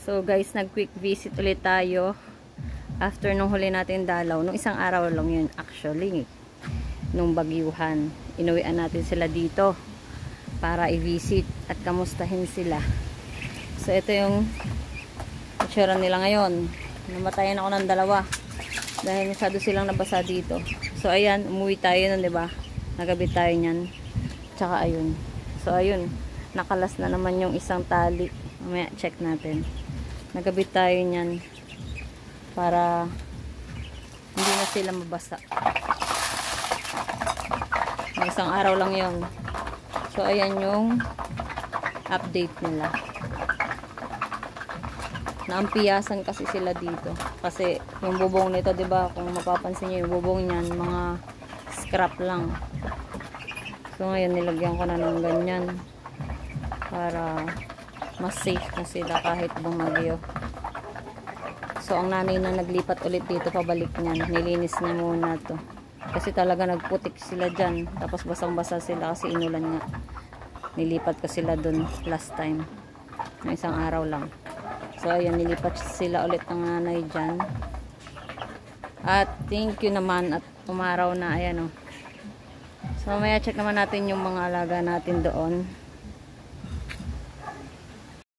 So guys, nag-quick visit ulit tayo after nung huli natin dalaw. Nung isang araw lang yun actually. Nung bagyuhan. Inuwian natin sila dito para i-visit at kamustahin sila. So ito yung itsura nila ngayon. Namatayan ako ng dalawa dahil masyado silang nabasa dito. So ayan, umuwi tayo nun, 'di ba? Nagabit tayo niyan. Tsaka ayun. So ayun, nakalas na naman yung isang tali. Mamaya check natin. Nagabit tayo niyan para hindi na sila mabasa. Isang araw lang yon. So ayan yung update nila. Naampiyasan kasi sila dito. Kasi yung bubong nito, 'di ba? Kung mapapansin niyo yung bubong niyan, mga scrap lang. So ngayon nilagyan ko na ng ganyan para mas safe na sila kahit bumagyo. So ang nanay na naglipat ulit dito pabalik niyan, nilinis na muna to. Kasi talaga nagputik sila dyan. Tapos basang-basa sila kasi inulan nga. Nilipat ko sila dun last time. Na isang araw lang. So ayan, nilipat sila ulit ng nanay dyan. At thank you naman at umaraw na. Ayan o. So mamaya check naman natin yung mga alaga natin doon.